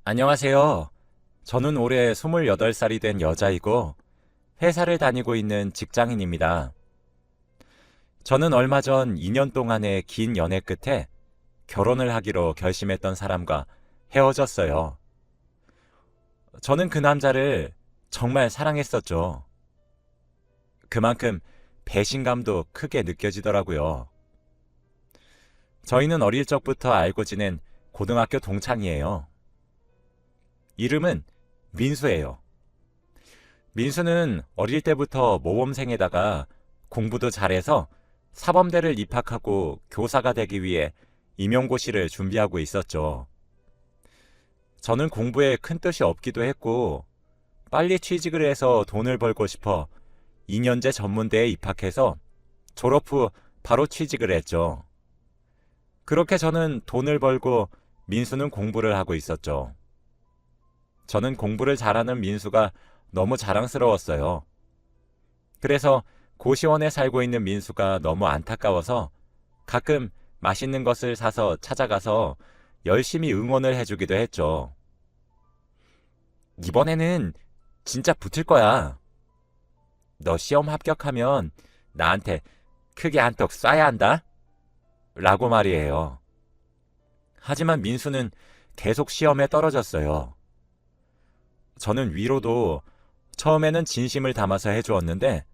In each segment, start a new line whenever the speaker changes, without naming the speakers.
안녕하세요. 저는 올해 28살이 된 여자이고 회사를 다니고 있는 직장인입니다. 저는 얼마 전 2년 동안의 긴 연애 끝에 결혼을 하기로 결심했던 사람과 헤어졌어요. 저는 그 남자를 정말 사랑했었죠. 그만큼 배신감도 크게 느껴지더라고요. 저희는 어릴 적부터 알고 지낸 고등학교 동창이에요. 이름은 민수예요. 민수는 어릴 때부터 모범생에다가 공부도 잘해서 사범대를 입학하고 교사가 되기 위해 임용고시를 준비하고 있었죠. 저는 공부에 큰 뜻이 없기도 했고 빨리 취직을 해서 돈을 벌고 싶어 2년제 전문대에 입학해서 졸업 후 바로 취직을 했죠. 그렇게 저는 돈을 벌고 민수는 공부를 하고 있었죠. 저는 공부를 잘하는 민수가 너무 자랑스러웠어요. 그래서 고시원에 살고 있는 민수가 너무 안타까워서 가끔 맛있는 것을 사서 찾아가서 열심히 응원을 해주기도 했죠. 이번에는 진짜 붙을 거야. 너 시험 합격하면 나한테 크게 한턱 쏴야 한다. 라고 말이에요. 하지만 민수는 계속 시험에 떨어졌어요. 저는 위로도 처음에는 진심을 담아서 해주었는데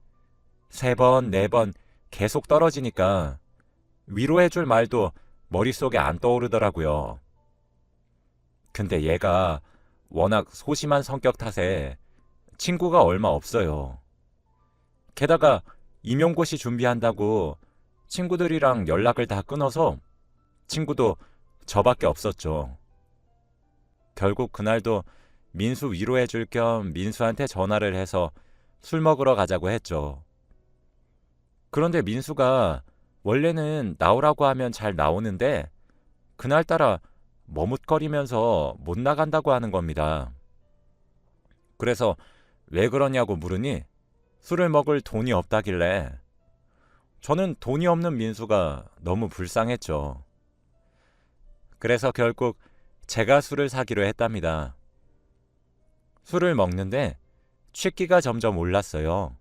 3번, 4번 계속 떨어지니까 위로해줄 말도 머릿속에 안 떠오르더라고요. 근데 얘가 워낙 소심한 성격 탓에 친구가 얼마 없어요. 게다가 임용고시 준비한다고 친구들이랑 연락을 다 끊어서 친구도 저밖에 없었죠. 결국 그날도 민수 위로해줄 겸 민수한테 전화를 해서 술 먹으러 가자고 했죠. 그런데 민수가 원래는 나오라고 하면 잘 나오는데 그날따라 머뭇거리면서 못 나간다고 하는 겁니다. 그래서 왜 그러냐고 물으니 술을 먹을 돈이 없다길래 저는 돈이 없는 민수가 너무 불쌍했죠. 그래서 결국 제가 술을 사기로 했답니다. 술을 먹는데 취기가 점점 올랐어요.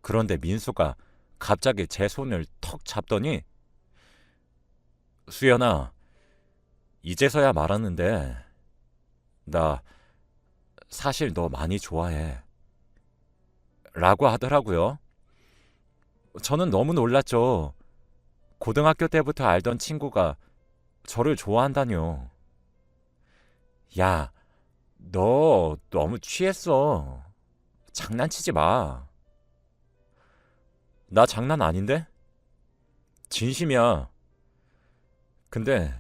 그런데 민수가 갑자기 제 손을 턱 잡더니 수연아, 이제서야 말하는데 나 사실 너 많이 좋아해. 라고 하더라고요. 저는 너무 놀랐죠. 고등학교 때부터 알던 친구가 저를 좋아한다뇨. 야, 너 너무 취했어. 장난치지 마. 나 장난 아닌데? 진심이야. 근데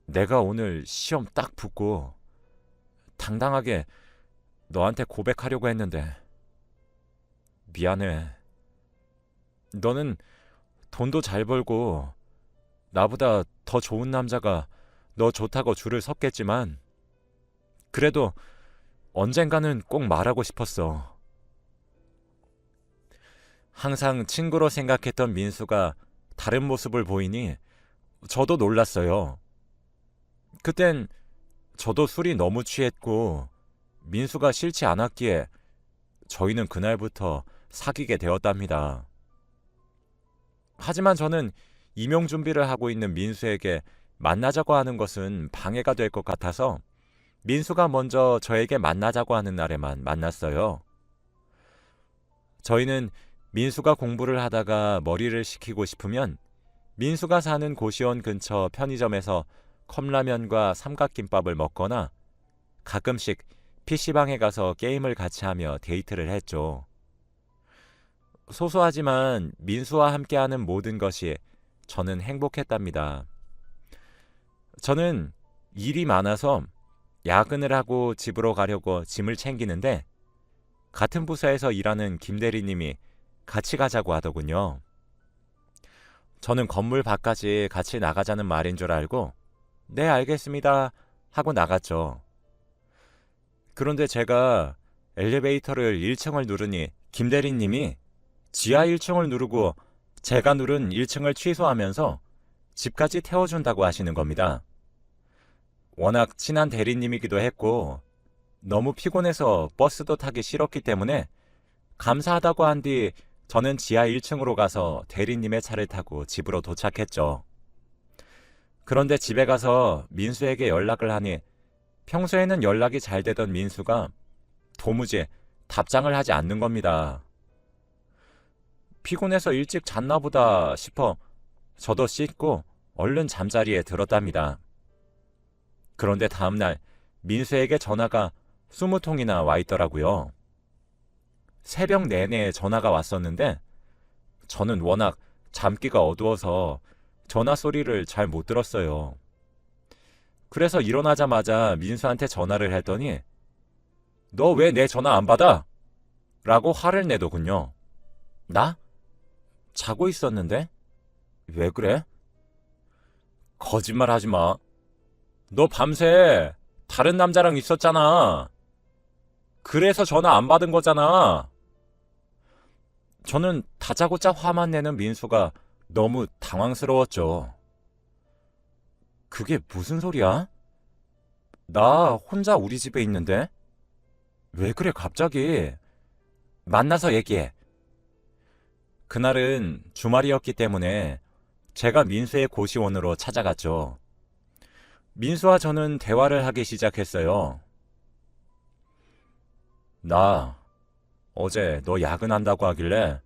내가 오늘 시험 딱 붙고 당당하게 너한테 고백하려고 했는데 미안해. 너는 돈도 잘 벌고 나보다 더 좋은 남자가 너 좋다고 줄을 섰겠지만 그래도 언젠가는 꼭 말하고 싶었어. 항상 친구로 생각했던 민수가 다른 모습을 보이니 저도 놀랐어요. 그땐 저도 술이 너무 취했고 민수가 싫지 않았기에 저희는 그날부터 사귀게 되었답니다. 하지만 저는 임용 준비를 하고 있는 민수에게 만나자고 하는 것은 방해가 될 것 같아서 민수가 먼저 저에게 만나자고 하는 날에만 만났어요. 저희는 민수가 공부를 하다가 머리를 식히고 싶으면 민수가 사는 고시원 근처 편의점에서 컵라면과 삼각김밥을 먹거나 가끔씩 PC방에 가서 게임을 같이 하며 데이트를 했죠. 소소하지만 민수와 함께하는 모든 것이 저는 행복했답니다. 저는 일이 많아서 야근을 하고 집으로 가려고 짐을 챙기는데 같은 부서에서 일하는 김 대리님이 같이 가자고 하더군요. 저는 건물 밖까지 같이 나가자는 말인 줄 알고 네, 알겠습니다 하고 나갔죠. 그런데 제가 엘리베이터를 1층을 누르니 김 대리님이 지하 1층을 누르고 제가 누른 1층을 취소하면서 집까지 태워준다고 하시는 겁니다. 워낙 친한 대리님이기도 했고 너무 피곤해서 버스도 타기 싫었기 때문에 감사하다고 한 뒤 저는 지하 1층으로 가서 대리님의 차를 타고 집으로 도착했죠. 그런데 집에 가서 민수에게 연락을 하니 평소에는 연락이 잘 되던 민수가 도무지 답장을 하지 않는 겁니다. 피곤해서 일찍 잤나 보다 싶어 저도 씻고 얼른 잠자리에 들었답니다. 그런데 다음날 민수에게 전화가 20통이나 와 있더라고요. 새벽 내내 전화가 왔었는데 저는 워낙 잠기가 어두워서 전화 소리를 잘 못 들었어요. 그래서 일어나자마자 민수한테 전화를 했더니 너 왜 내 전화 안 받아? 라고 화를 내더군요. 나? 자고 있었는데? 왜 그래? 거짓말 하지 마. 너 밤새 다른 남자랑 있었잖아. 그래서 전화 안 받은 거잖아. 저는 다짜고짜 화만 내는 민수가 너무 당황스러웠죠. 그게 무슨 소리야? 나 혼자 우리 집에 있는데? 왜 그래 갑자기? 만나서 얘기해. 그날은 주말이었기 때문에 제가 민수의 고시원으로 찾아갔죠. 민수와 저는 대화를 하기 시작했어요. 나 어제 너 야근한다고 하길래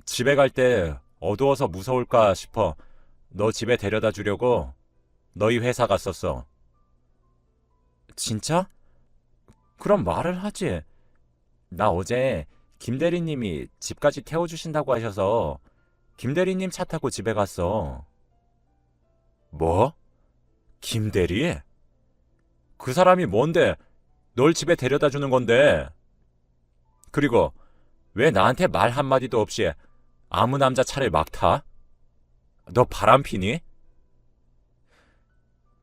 집에 갈 때 어두워서 무서울까 싶어 너 집에 데려다 주려고 너희 회사 갔었어. 진짜? 그럼 말을 하지. 나 어제 김 대리님이 집까지 태워주신다고 하셔서 김 대리님 차 타고 집에 갔어. 뭐? 김 대리? 그 사람이 뭔데 널 집에 데려다 주는 건데? 그리고 왜 나한테 말 한마디도 없이 아무 남자 차를 막 타? 너 바람피니?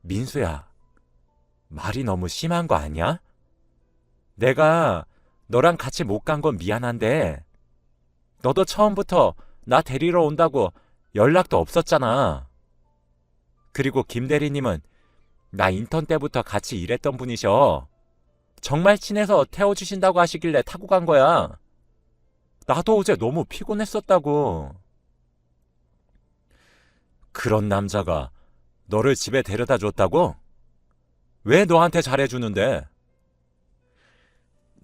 민수야, 말이 너무 심한 거 아니야? 내가 너랑 같이 못 간 건 미안한데 너도 처음부터 나 데리러 온다고 연락도 없었잖아. 그리고 김 대리님은 나 인턴 때부터 같이 일했던 분이셔. 정말 친해서 태워주신다고 하시길래 타고 간 거야. 나도 어제 너무 피곤했었다고. 그런 남자가 너를 집에 데려다 줬다고? 왜 너한테 잘해주는데?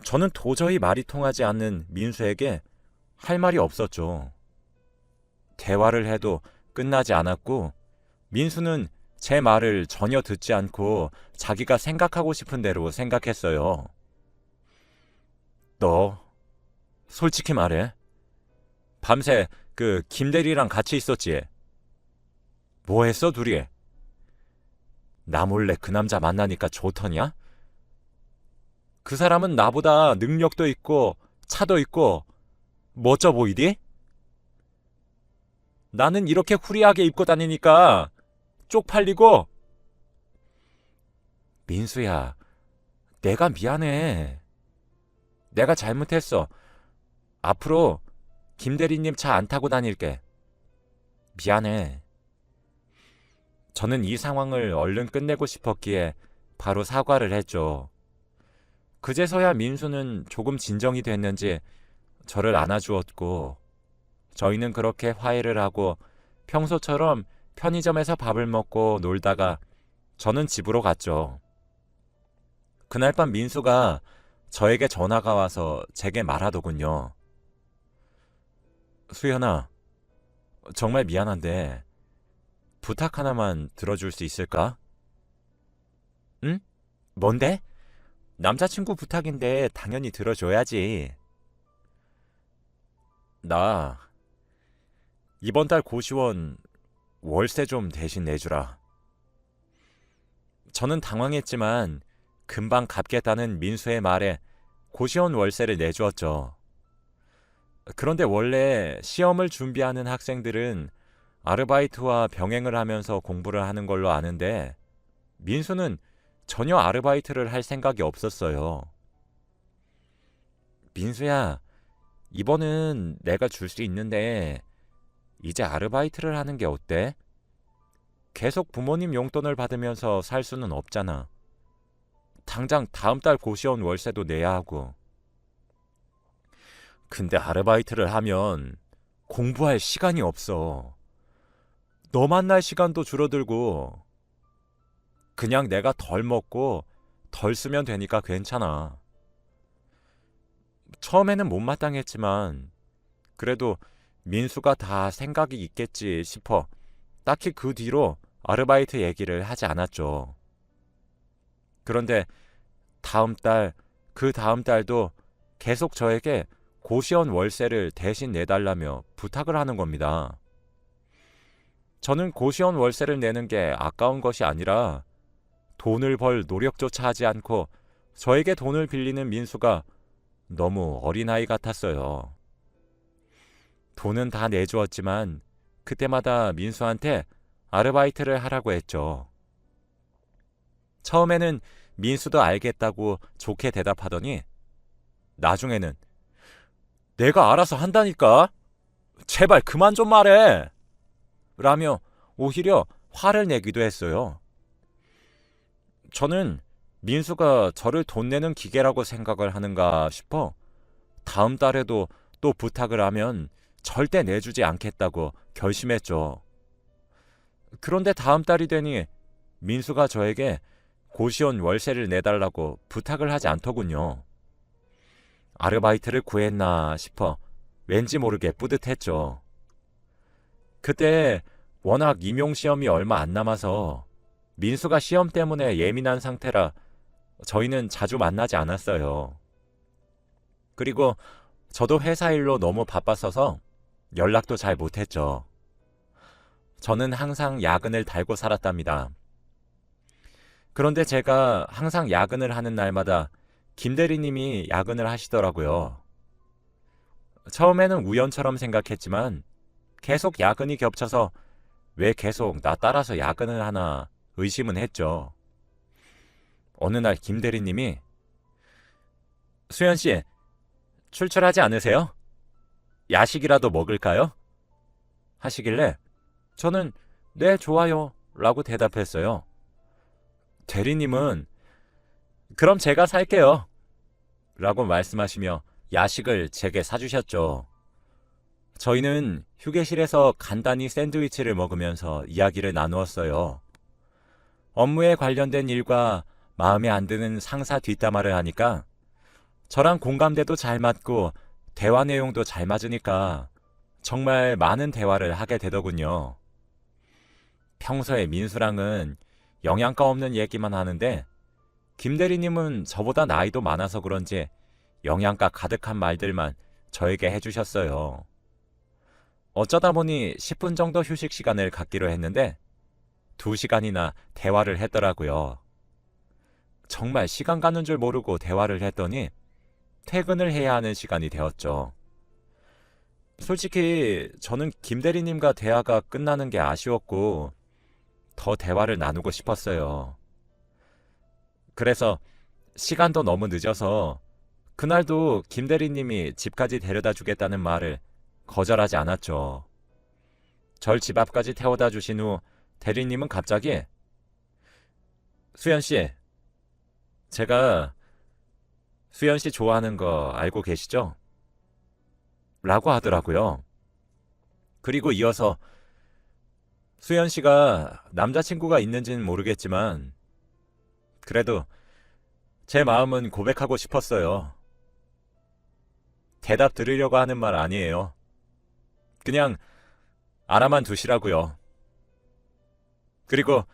저는 도저히 말이 통하지 않는 민수에게 할 말이 없었죠. 대화를 해도 끝나지 않았고 민수는 제 말을 전혀 듣지 않고 자기가 생각하고 싶은 대로 생각했어요. 너 솔직히 말해. 밤새 그 김대리랑 같이 있었지? 뭐 했어 둘이? 나 몰래 그 남자 만나니까 좋더냐? 그 사람은 나보다 능력도 있고 차도 있고 멋져 보이디? 나는 이렇게 후리하게 입고 다니니까 쪽팔리고. 민수야, 내가 미안해. 내가 잘못했어. 앞으로 김 대리님 차 안 타고 다닐게. 미안해. 저는 이 상황을 얼른 끝내고 싶었기에 바로 사과를 했죠. 그제서야 민수는 조금 진정이 됐는지 저를 안아주었고 저희는 그렇게 화해를 하고 평소처럼 편의점에서 밥을 먹고 놀다가 저는 집으로 갔죠. 그날 밤 민수가 저에게 전화가 와서 제게 말하더군요. 수연아, 정말 미안한데 부탁 하나만 들어줄 수 있을까? 응? 뭔데? 남자친구 부탁인데 당연히 들어줘야지. 나 이번 달 고시원 월세 좀 대신 내주라. 저는 당황했지만 금방 갚겠다는 민수의 말에 고시원 월세를 내주었죠. 그런데 원래 시험을 준비하는 학생들은 아르바이트와 병행을 하면서 공부를 하는 걸로 아는데 민수는 전혀 아르바이트를 할 생각이 없었어요. 민수야, 이번은 내가 줄 수 있는데 이제 아르바이트를 하는 게 어때? 계속 부모님 용돈을 받으면서 살 수는 없잖아. 당장 다음 달 고시원 월세도 내야 하고. 근데 아르바이트를 하면 공부할 시간이 없어. 너 만날 시간도 줄어들고 그냥 내가 덜 먹고 덜 쓰면 되니까 괜찮아. 처음에는 못마땅했지만 그래도 민수가 다 생각이 있겠지 싶어 딱히 그 뒤로 아르바이트 얘기를 하지 않았죠. 그런데 다음 달, 그 다음 달도 계속 저에게 고시원 월세를 대신 내달라며 부탁을 하는 겁니다. 저는 고시원 월세를 내는 게 아까운 것이 아니라 돈을 벌 노력조차 하지 않고 저에게 돈을 빌리는 민수가 너무 어린아이 같았어요. 돈은 다 내주었지만 그때마다 민수한테 아르바이트를 하라고 했죠. 처음에는 민수도 알겠다고 좋게 대답하더니 나중에는 내가 알아서 한다니까? 제발 그만 좀 말해! 라며 오히려 화를 내기도 했어요. 저는 민수가 저를 돈 내는 기계라고 생각을 하는가 싶어 다음 달에도 또 부탁을 하면 절대 내주지 않겠다고 결심했죠. 그런데 다음 달이 되니 민수가 저에게 고시원 월세를 내달라고 부탁을 하지 않더군요. 아르바이트를 구했나 싶어 왠지 모르게 뿌듯했죠. 그때 워낙 임용시험이 얼마 안 남아서 민수가 시험 때문에 예민한 상태라 저희는 자주 만나지 않았어요. 그리고 저도 회사 일로 너무 바빴어서 연락도 잘 못했죠. 저는 항상 야근을 달고 살았답니다. 그런데 제가 항상 야근을 하는 날마다 김 대리님이 야근을 하시더라고요. 처음에는 우연처럼 생각했지만 계속 야근이 겹쳐서 왜 계속 나 따라서 야근을 하나 의심은 했죠. 어느 날 김 대리님이 수연 씨, 출출하지 않으세요? 야식이라도 먹을까요? 하시길래 저는 네, 좋아요 라고 대답했어요. 대리님은 그럼 제가 살게요 라고 말씀하시며 야식을 제게 사주셨죠. 저희는 휴게실에서 간단히 샌드위치를 먹으면서 이야기를 나누었어요. 업무에 관련된 일과 마음에 안 드는 상사 뒷담화를 하니까 저랑 공감대도 잘 맞고 대화 내용도 잘 맞으니까 정말 많은 대화를 하게 되더군요. 평소에 민수랑은 영양가 없는 얘기만 하는데 김 대리님은 저보다 나이도 많아서 그런지 영양가 가득한 말들만 저에게 해주셨어요. 어쩌다 보니 10분 정도 휴식 시간을 갖기로 했는데 2시간이나 대화를 했더라고요. 정말 시간 가는 줄 모르고 대화를 했더니 퇴근을 해야 하는 시간이 되었죠. 솔직히 저는 김 대리님과 대화가 끝나는 게 아쉬웠고 더 대화를 나누고 싶었어요. 그래서 시간도 너무 늦어서 그날도 김 대리님이 집까지 데려다 주겠다는 말을 거절하지 않았죠. 절 집 앞까지 태워다 주신 후 대리님은 갑자기 수연 씨, 제가 수연 씨 좋아하는 거 알고 계시죠? 라고 하더라고요. 그리고 이어서 수연 씨가 남자친구가 있는지는 모르겠지만 그래도 제 마음은 고백하고 싶었어요. 대답 들으려고 하는 말 아니에요. 그냥 알아만 두시라고요. 그리고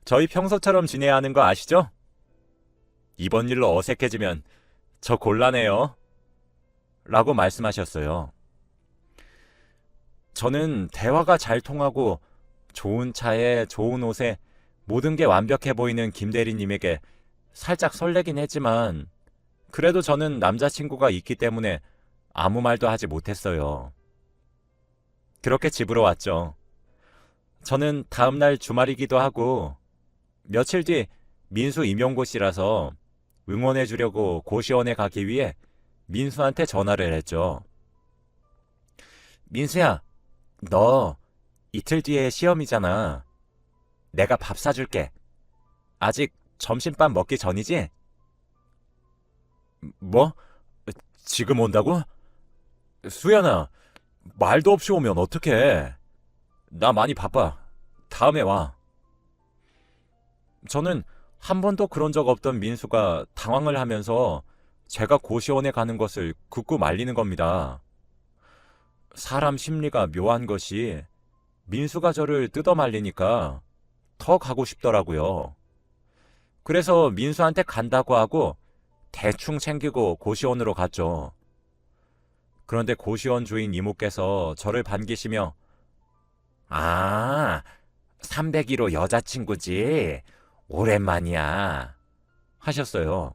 저희 평소처럼 지내야 하는 거 아시죠? 이번 일로 어색해지면 저 곤란해요. 라고 말씀하셨어요. 저는 대화가 잘 통하고 좋은 차에 좋은 옷에 모든 게 완벽해 보이는 김 대리님에게 살짝 설레긴 했지만 그래도 저는 남자친구가 있기 때문에 아무 말도 하지 못했어요. 그렇게 집으로 왔죠. 저는 다음날 주말이기도 하고 며칠 뒤 민수 임용고시라서 응원해 주려고 고시원에 가기 위해 민수한테 전화를 했죠. 민수야, 너 이틀 뒤에 시험이잖아. 내가 밥 사줄게. 아직 점심밥 먹기 전이지? 뭐? 지금 온다고? 수연아, 말도 없이 오면 어떡해. 나 많이 바빠. 다음에 와. 저는 한 번도 그런 적 없던 민수가 당황을 하면서 제가 고시원에 가는 것을 굳고 말리는 겁니다. 사람 심리가 묘한 것이 민수가 저를 뜯어 말리니까 더 가고 싶더라고요. 그래서 민수한테 간다고 하고 대충 챙기고 고시원으로 갔죠. 그런데 고시원 주인 이모께서 저를 반기시며 아, 301호 여자친구지. 오랜만이야. 하셨어요.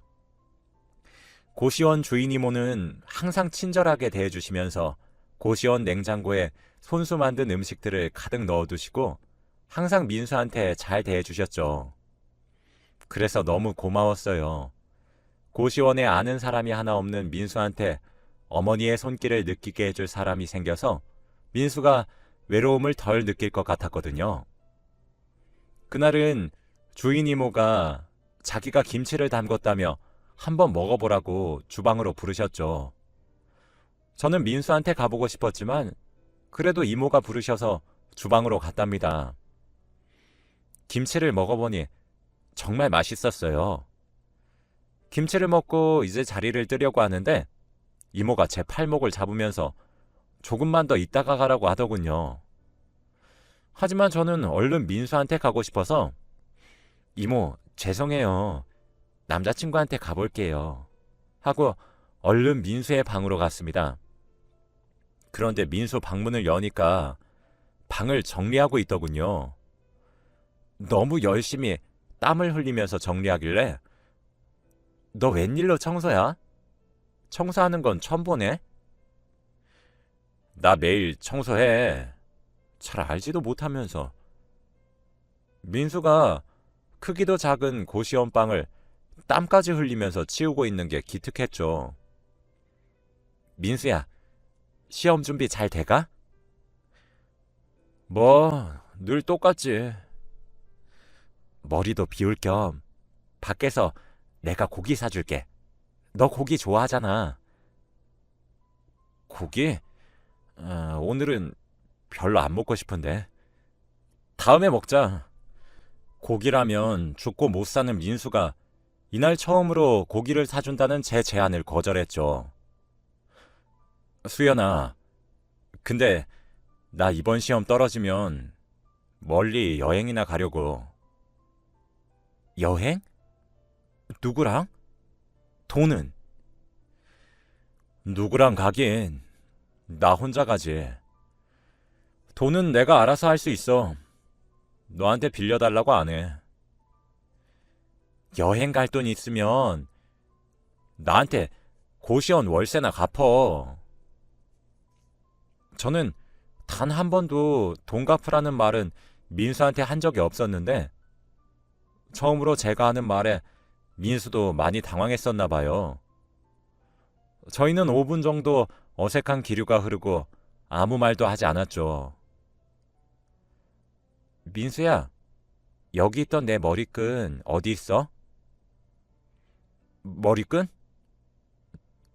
고시원 주인 이모는 항상 친절하게 대해주시면서 고시원 냉장고에 손수 만든 음식들을 가득 넣어두시고 항상 민수한테 잘 대해주셨죠. 그래서 너무 고마웠어요. 고시원에 아는 사람이 하나 없는 민수한테 어머니의 손길을 느끼게 해줄 사람이 생겨서 민수가 외로움을 덜 느낄 것 같았거든요. 그날은 주인 이모가 자기가 김치를 담궜다며 한번 먹어보라고 주방으로 부르셨죠. 저는 민수한테 가보고 싶었지만 그래도 이모가 부르셔서 주방으로 갔답니다. 김치를 먹어보니 정말 맛있었어요. 김치를 먹고 이제 자리를 뜨려고 하는데 이모가 제 팔목을 잡으면서 조금만 더 있다가 가라고 하더군요. 하지만 저는 얼른 민수한테 가고 싶어서 이모, 죄송해요. 남자친구한테 가볼게요. 하고 얼른 민수의 방으로 갔습니다. 그런데 민수 방문을 여니까 방을 정리하고 있더군요. 너무 열심히 땀을 흘리면서 정리하길래 너 웬일로 청소야? 청소하는 건 처음 보네? 나 매일 청소해. 잘 알지도 못하면서. 민수가 크기도 작은 고시원 방을 땀까지 흘리면서 치우고 있는 게 기특했죠. 민수야, 시험 준비 잘 돼가? 뭐, 늘 똑같지. 머리도 비울 겸 밖에서 내가 고기 사줄게. 너 고기 좋아하잖아. 고기? 오늘은 별로 안 먹고 싶은데. 다음에 먹자. 고기라면 죽고 못 사는 민수가 이날 처음으로 고기를 사준다는 제 제안을 거절했죠. 수연아, 근데 나 이번 시험 떨어지면 멀리 여행이나 가려고. 여행? 누구랑? 돈은? 누구랑 가긴 나 혼자 가지. 돈은 내가 알아서 할 수 있어. 너한테 빌려달라고 안 해. 여행 갈 돈 있으면 나한테 고시원 월세나 갚어. 저는 단 한 번도 돈 갚으라는 말은 민수한테 한 적이 없었는데 처음으로 제가 하는 말에 민수도 많이 당황했었나 봐요. 저희는 5분 정도 어색한 기류가 흐르고 아무 말도 하지 않았죠. 민수야, 여기 있던 내 머리끈 어디 있어? 머리끈?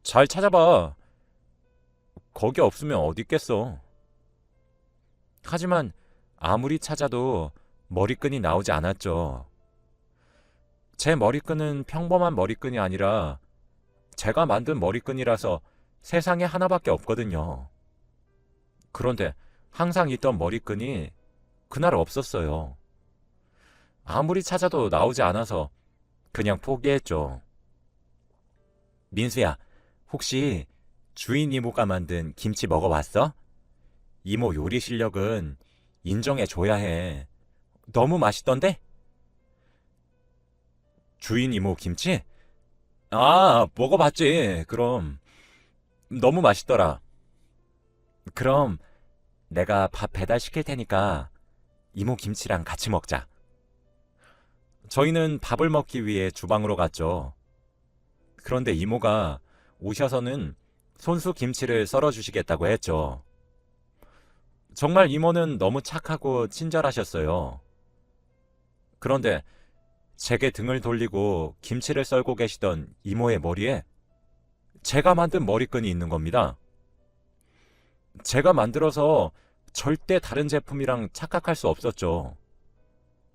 잘 찾아봐. 거기 없으면 어디 있겠어. 하지만 아무리 찾아도 머리끈이 나오지 않았죠. 제 머리끈은 평범한 머리끈이 아니라 제가 만든 머리끈이라서 세상에 하나밖에 없거든요. 그런데 항상 있던 머리끈이 그날 없었어요. 아무리 찾아도 나오지 않아서 그냥 포기했죠. 민수야, 혹시 주인 이모가 만든 김치 먹어봤어? 이모 요리 실력은 인정해줘야 해. 너무 맛있던데? 주인 이모 김치? 아, 먹어봤지. 그럼 너무 맛있더라. 그럼 내가 밥 배달시킬 테니까 이모 김치랑 같이 먹자. 저희는 밥을 먹기 위해 주방으로 갔죠. 그런데 이모가 오셔서는 손수 김치를 썰어주시겠다고 했죠. 정말 이모는 너무 착하고 친절하셨어요. 그런데 제게 등을 돌리고 김치를 썰고 계시던 이모의 머리에 제가 만든 머리끈이 있는 겁니다. 제가 만들어서 절대 다른 제품이랑 착각할 수 없었죠.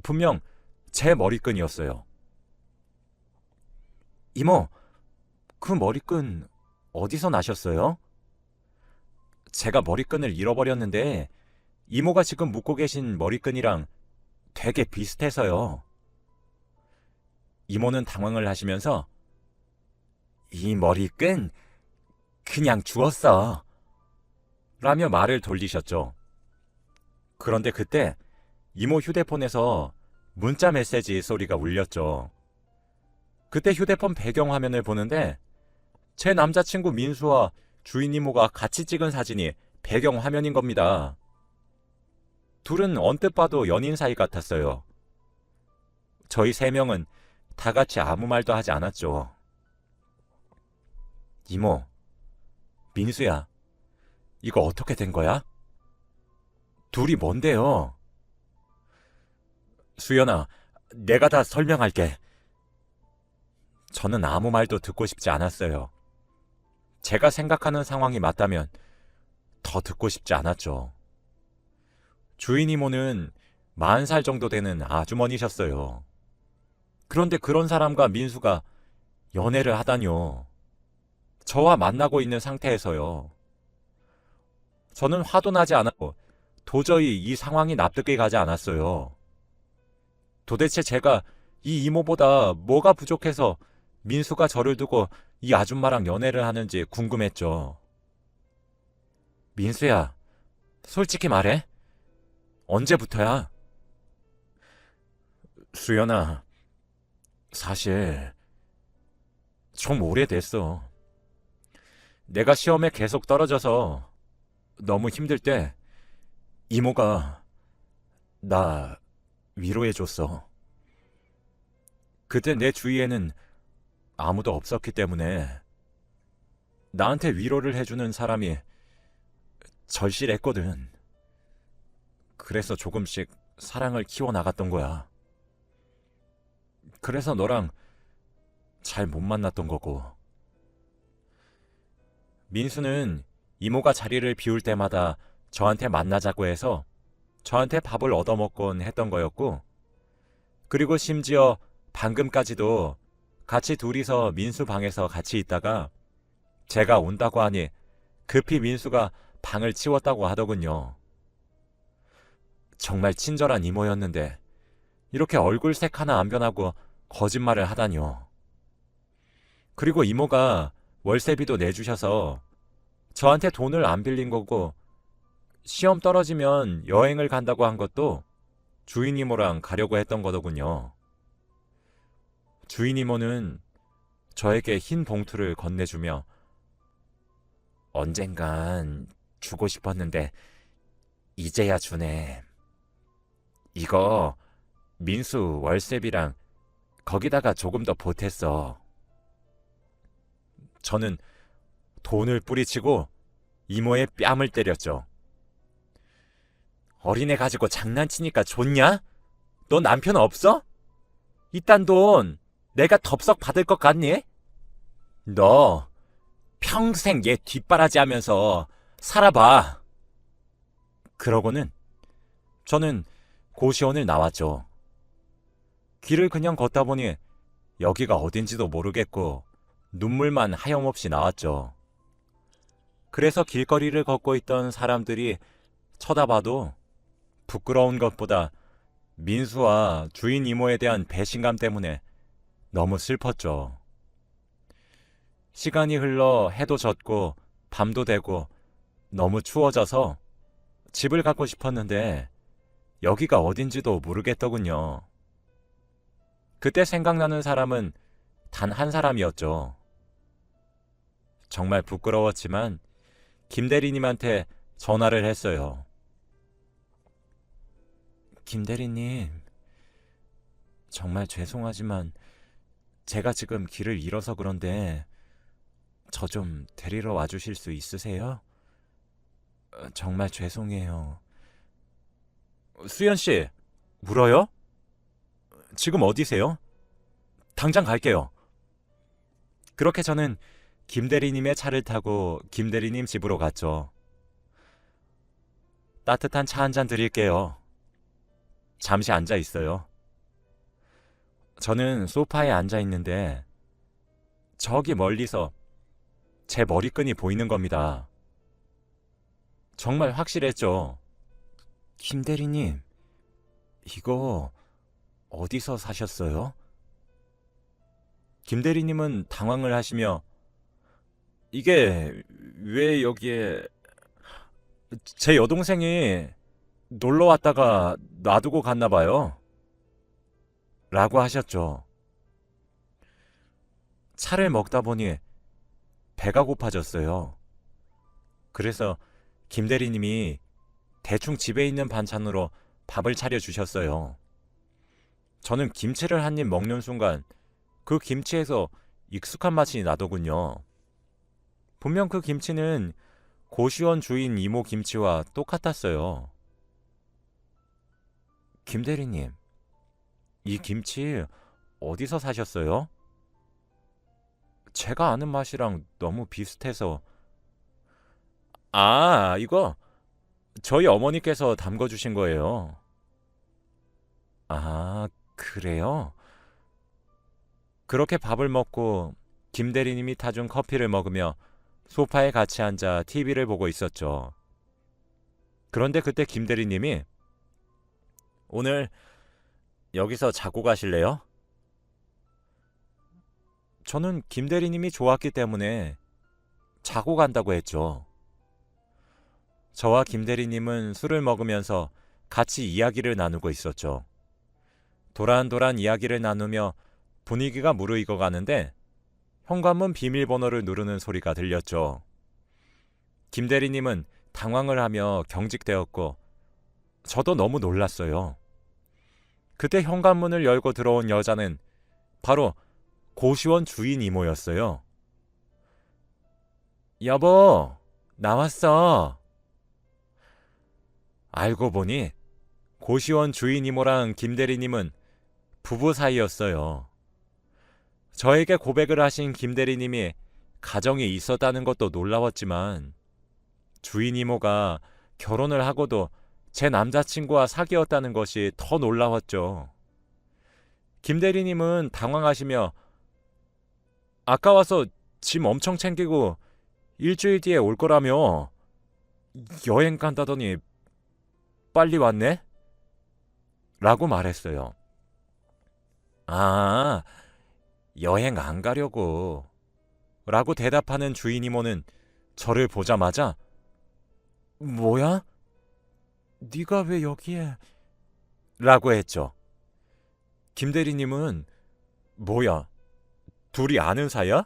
분명 제 머리끈이었어요. 이모, 그 머리끈 어디서 나셨어요? 제가 머리끈을 잃어버렸는데 이모가 지금 묶고 계신 머리끈이랑 되게 비슷해서요. 이모는 당황을 하시면서 이 머리끈 그냥 주웠어 라며 말을 돌리셨죠. 그런데 그때 이모 휴대폰에서 문자 메시지 소리가 울렸죠. 그때 휴대폰 배경화면을 보는데 제 남자친구 민수와 주인 이모가 같이 찍은 사진이 배경화면인 겁니다. 둘은 언뜻 봐도 연인 사이 같았어요. 저희 세 명은 다 같이 아무 말도 하지 않았죠. 이모, 민수야, 이거 어떻게 된 거야? 둘이 뭔데요? 수연아, 내가 다 설명할게. 저는 아무 말도 듣고 싶지 않았어요. 제가 생각하는 상황이 맞다면 더 듣고 싶지 않았죠. 주인 이모는 40살 정도 되는 아주머니셨어요. 그런데 그런 사람과 민수가 연애를 하다뇨. 저와 만나고 있는 상태에서요. 저는 화도 나지 않았고 도저히 이 상황이 납득이 가지 않았어요. 도대체 제가 이 이모보다 뭐가 부족해서 민수가 저를 두고 이 아줌마랑 연애를 하는지 궁금했죠. 민수야, 솔직히 말해. 언제부터야? 수연아, 사실 좀 오래됐어. 내가 시험에 계속 떨어져서 너무 힘들 때 이모가 나 위로해줬어. 그때 내 주위에는 아무도 없었기 때문에 나한테 위로를 해주는 사람이 절실했거든. 그래서 조금씩 사랑을 키워나갔던 거야. 그래서 너랑 잘 못 만났던 거고. 민수는 이모가 자리를 비울 때마다 저한테 만나자고 해서 저한테 밥을 얻어먹곤 했던 거였고, 그리고 심지어 방금까지도 같이 둘이서 민수 방에서 같이 있다가 제가 온다고 하니 급히 민수가 방을 치웠다고 하더군요. 정말 친절한 이모였는데 이렇게 얼굴색 하나 안 변하고 거짓말을 하다뇨. 그리고 이모가 월세비도 내주셔서 저한테 돈을 안 빌린 거고, 시험 떨어지면 여행을 간다고 한 것도 주인 이모랑 가려고 했던 거더군요. 주인 이모는 저에게 흰 봉투를 건네주며 언젠간 주고 싶었는데 이제야 주네. 이거 민수 월세비랑 거기다가 조금 더 보탰어. 저는 돈을 뿌리치고 이모의 뺨을 때렸죠. 어린애 가지고 장난치니까 좋냐? 너 남편 없어? 이딴 돈 내가 덥석 받을 것 같니? 너 평생 얘 뒷바라지 하면서 살아봐. 그러고는 저는 고시원을 나왔죠. 길을 그냥 걷다 보니 여기가 어딘지도 모르겠고 눈물만 하염없이 나왔죠. 그래서 길거리를 걷고 있던 사람들이 쳐다봐도 부끄러운 것보다 민수와 주인 이모에 대한 배신감 때문에 너무 슬펐죠. 시간이 흘러 해도 졌고 밤도 되고 너무 추워져서 집을 가고 싶었는데 여기가 어딘지도 모르겠더군요. 그때 생각나는 사람은 단 한 사람이었죠. 정말 부끄러웠지만 김 대리님한테 전화를 했어요. 김 대리님, 정말 죄송하지만 제가 지금 길을 잃어서 그런데 저 좀 데리러 와주실 수 있으세요? 정말 죄송해요. 수연 씨, 울어요? 지금 어디세요? 당장 갈게요. 그렇게 저는 김 대리님의 차를 타고 김 대리님 집으로 갔죠. 따뜻한 차 한 잔 드릴게요. 잠시 앉아 있어요. 저는 소파에 앉아 있는데 저기 멀리서 제 머리끈이 보이는 겁니다. 정말 확실했죠. 김 대리님, 이거 어디서 사셨어요? 김 대리님은 당황을 하시며 이게 왜 여기에 제 여동생이 놀러 왔다가 놔두고 갔나 봐요. 라고 하셨죠. 차를 먹다 보니 배가 고파졌어요. 그래서 김 대리님이 대충 집에 있는 반찬으로 밥을 차려 주셨어요. 저는 김치를 한 입 먹는 순간 그 김치에서 익숙한 맛이 나더군요. 분명 그 김치는 고시원 주인 이모 김치와 똑같았어요. 김 대리님, 이 김치 어디서 사셨어요? 제가 아는 맛이랑 너무 비슷해서. 아, 이거 저희 어머니께서 담궈주신 거예요. 아, 그래요? 그렇게 밥을 먹고 김 대리님이 타준 커피를 먹으며 소파에 같이 앉아 TV를 보고 있었죠. 그런데 그때 김 대리님이 오늘 여기서 자고 가실래요? 저는 김 대리님이 좋았기 때문에 자고 간다고 했죠. 저와 김 대리님은 술을 먹으면서 같이 이야기를 나누고 있었죠. 도란도란 이야기를 나누며 분위기가 무르익어 가는데 현관문 비밀번호를 누르는 소리가 들렸죠. 김 대리님은 당황을 하며 경직되었고 저도 너무 놀랐어요. 그때 현관문을 열고 들어온 여자는 바로 고시원 주인 이모였어요. 여보, 나왔어. 알고 보니 고시원 주인 이모랑 김 대리님은 부부 사이였어요. 저에게 고백을 하신 김 대리님이 가정이 있었다는 것도 놀라웠지만 주인 이모가 결혼을 하고도 제 남자친구와 사귀었다는 것이 더 놀라웠죠. 김 대리님은 당황하시며 아까 와서 짐 엄청 챙기고 일주일 뒤에 올 거라며 여행 간다더니 빨리 왔네? 라고 말했어요. 아, 여행 안 가려고. 라고 대답하는 주인 이모는 저를 보자마자 뭐야? 네가 왜 여기에? 라고 했죠. 김 대리님은 뭐야? 둘이 아는 사이야?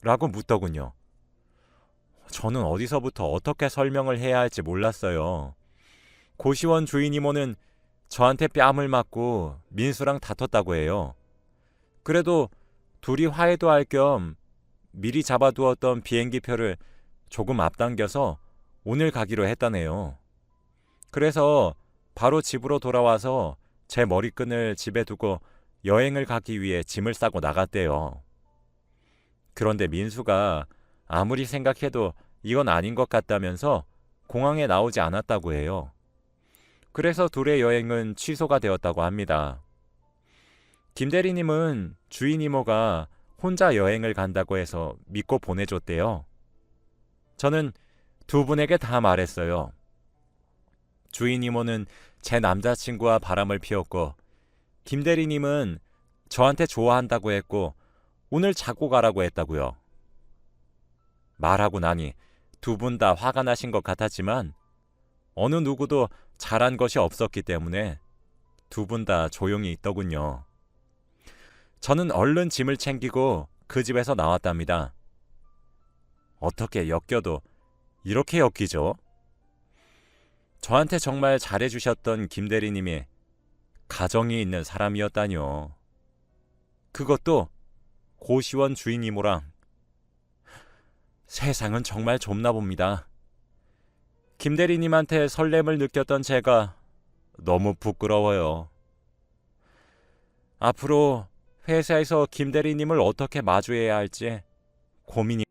라고 묻더군요. 저는 어디서부터 어떻게 설명을 해야 할지 몰랐어요. 고시원 주인 이모는 저한테 뺨을 맞고 민수랑 다퉜다고 해요. 그래도 둘이 화해도 할 겸 미리 잡아두었던 비행기표를 조금 앞당겨서 오늘 가기로 했다네요. 그래서 바로 집으로 돌아와서 제 머리끈을 집에 두고 여행을 가기 위해 짐을 싸고 나갔대요. 그런데 민수가 아무리 생각해도 이건 아닌 것 같다면서 공항에 나오지 않았다고 해요. 그래서 둘의 여행은 취소가 되었다고 합니다. 김 대리님은 주인 이모가 혼자 여행을 간다고 해서 믿고 보내줬대요. 저는 두 분에게 다 말했어요. 주인 이모는 제 남자친구와 바람을 피웠고 김 대리님은 저한테 좋아한다고 했고 오늘 자고 가라고 했다고요. 말하고 나니 두 분 다 화가 나신 것 같았지만 어느 누구도 잘한 것이 없었기 때문에 두 분 다 조용히 있더군요. 저는 얼른 짐을 챙기고 그 집에서 나왔답니다. 어떻게 엮여도 이렇게 엮이죠? 저한테 정말 잘해주셨던 김 대리님이 가정이 있는 사람이었다뇨. 그것도 고시원 주인 이모랑. 세상은 정말 좁나 봅니다. 김 대리님한테 설렘을 느꼈던 제가 너무 부끄러워요. 앞으로 회사에서 김 대리님을 어떻게 마주해야 할지 고민이